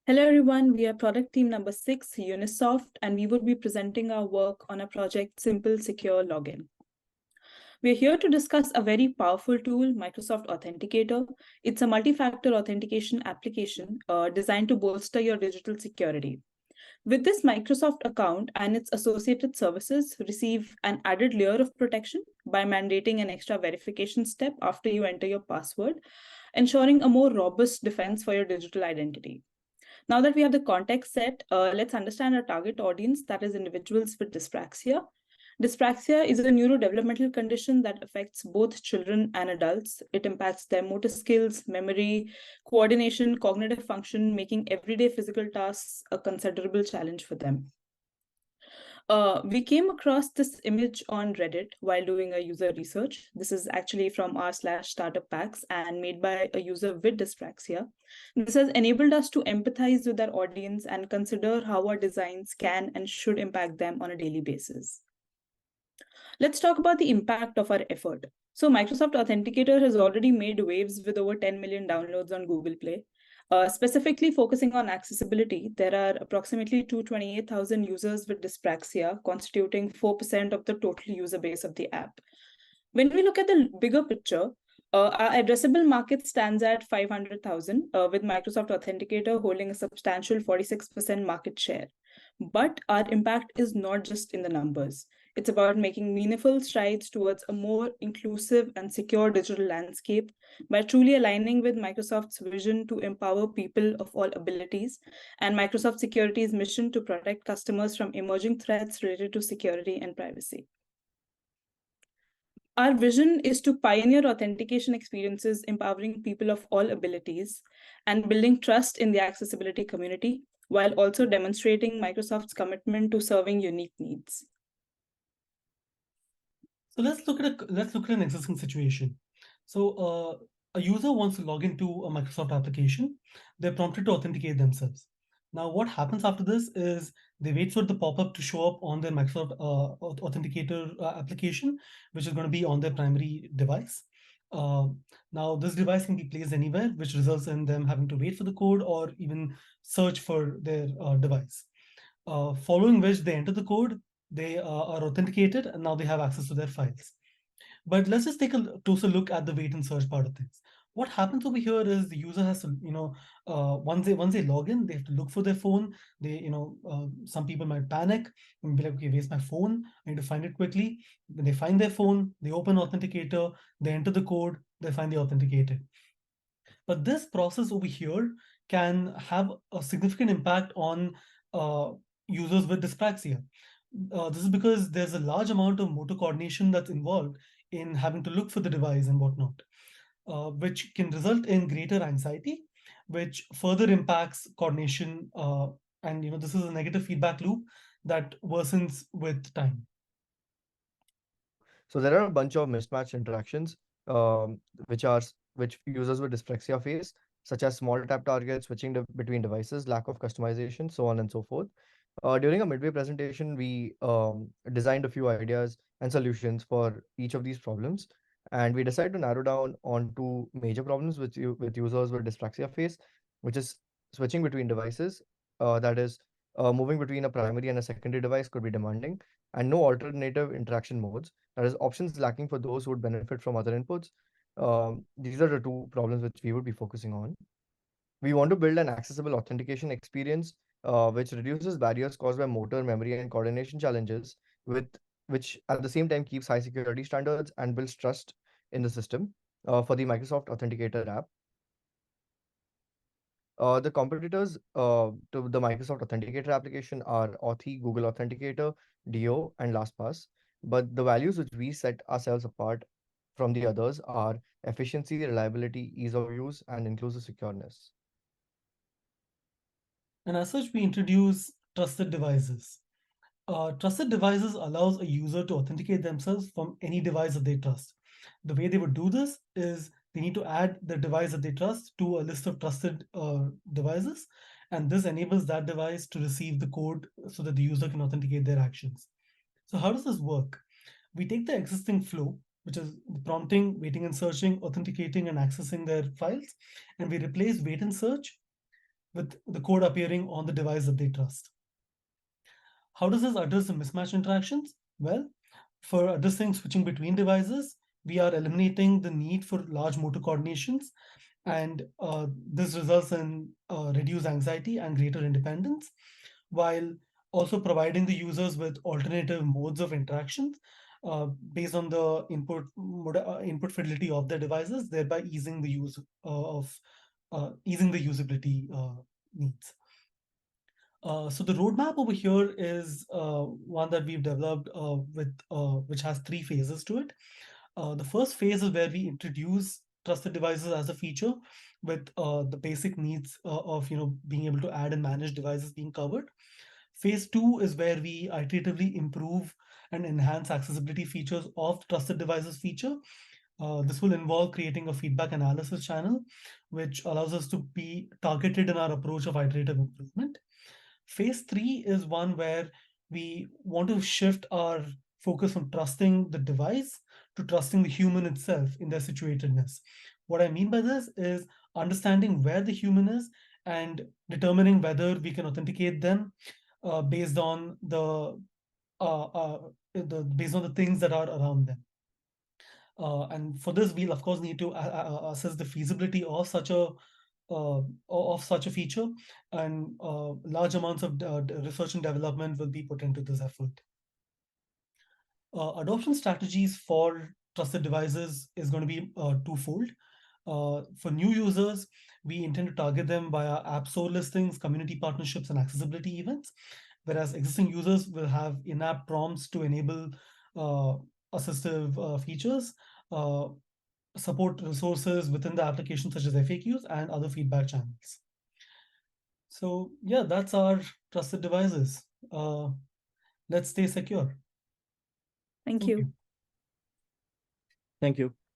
Hello everyone, we are product team number 6, Unisoft, and we would be presenting our work on a project Simple Secure Login. We are here to discuss a very powerful tool, Microsoft Authenticator. It's a multi-factor authentication application designed to bolster your digital security. With this Microsoft account and its associated services receive an added layer of protection by mandating an extra verification step after you enter your password, ensuring a more robust defense for your digital identity. Now that we have the context set, let's understand our target audience, that is individuals with dyspraxia. Dyspraxia is a neurodevelopmental condition that affects both children and adults. It impacts their motor skills, memory, coordination, cognitive function, making everyday physical tasks a considerable challenge for them. We came across this image on Reddit while doing a user research. This is actually from r/startup packs and made by a user with dyspraxia. This has enabled us to empathize with our audience and consider how our designs can and should impact them on a daily basis. Let's talk about the impact of our effort. So Microsoft Authenticator has already made waves with over 10 million downloads on Google Play. Specifically focusing on accessibility, there are approximately 228,000 users with dyspraxia, constituting 4% of the total user base of the app. When we look at the bigger picture, our addressable market stands at 500,000, with Microsoft Authenticator holding a substantial 46% market share. But our impact is not just in the numbers. It's about making meaningful strides towards a more inclusive and secure digital landscape by truly aligning with Microsoft's vision to empower people of all abilities and Microsoft Security's mission to protect customers from emerging threats related to security and privacy. Our vision is to pioneer authentication experiences, empowering people of all abilities and building trust in the accessibility community, while also demonstrating Microsoft's commitment to serving unique needs. So let's look at an existing situation. So a user wants to log into a Microsoft application. They're prompted to authenticate themselves. Now, what happens after this is they wait for the pop-up to show up on their Microsoft Authenticator application, which is going to be on their primary device. Now, this device can be placed anywhere, which results in them having to wait for the code or even search for their device. Following which they enter the code, they are authenticated, and now they have access to their files. But let's just take a closer look at the wait and search part of things. What happens over here is the user has to, once they log in, they have to look for their phone. Some people might panic and be like, okay, where's my phone? I need to find it quickly. When they find their phone, they open Authenticator, they enter the code, they find the authenticated. But this process over here can have a significant impact on users with dyspraxia. This is because there's a large amount of motor coordination that's involved in having to look for the device and whatnot, which can result in greater anxiety, which further impacts coordination. And this is a negative feedback loop that worsens with time. So there are a bunch of mismatched interactions, which users with dyspraxia face, such as small tap targets, switching between devices, lack of customization, so on and so forth. During a midway presentation, we designed a few ideas and solutions for each of these problems, and we decided to narrow down on two major problems with users with dyspraxia face, which is switching between devices. That is, moving between a primary and a secondary device could be demanding, and no alternative interaction modes. That is, options lacking for those who would benefit from other inputs. These are the two problems which we would be focusing on. We want to build an accessible authentication experience which reduces barriers caused by motor, memory, and coordination challenges, which at the same time keeps high security standards and builds trust in the system for the Microsoft Authenticator app. The competitors to the Microsoft Authenticator application are Authy, Google Authenticator, DO, and LastPass. But the values which we set ourselves apart from the others are efficiency, reliability, ease of use, and inclusive secureness. And as such, we introduce trusted devices. Trusted devices allows a user to authenticate themselves from any device that they trust. The way they would do this is they need to add the device that they trust to a list of trusted devices, and this enables that device to receive the code so that the user can authenticate their actions. So how does this work? We take the existing flow, which is prompting, waiting and searching, authenticating and accessing their files, and we replace wait and search with the code appearing on the device that they trust. How does this address the mismatch interactions? Well, for addressing switching between devices, we are eliminating the need for large motor coordinations, and this results in reduced anxiety and greater independence, while also providing the users with alternative modes of interactions based on the input fidelity of their devices, thereby easing the use of easing the usability needs. So the roadmap over here is one that we've developed which has three phases to it. The first phase is where we introduce trusted devices as a feature, with the basic needs of being able to add and manage devices being covered. Phase two is where we iteratively improve and enhance accessibility features of the trusted devices feature. This will involve creating a feedback analysis channel, which allows us to be targeted in our approach of iterative improvement. Phase three is one where we want to shift our focus from trusting the device to trusting the human itself in their situatedness. What I mean by this is understanding where the human is and determining whether we can authenticate them based on based on the things that are around them. And for this, we'll of course need to assess the feasibility of such a feature, and large amounts of research and development will be put into this effort. Adoption strategies for trusted devices is going to be twofold. For new users, we intend to target them via app store listings, community partnerships, and accessibility events, whereas existing users will have in-app prompts to enable assistive features, support resources within the application, such as FAQs and other feedback channels. So yeah, that's our trusted devices. Let's stay secure. Thank you. Thank you.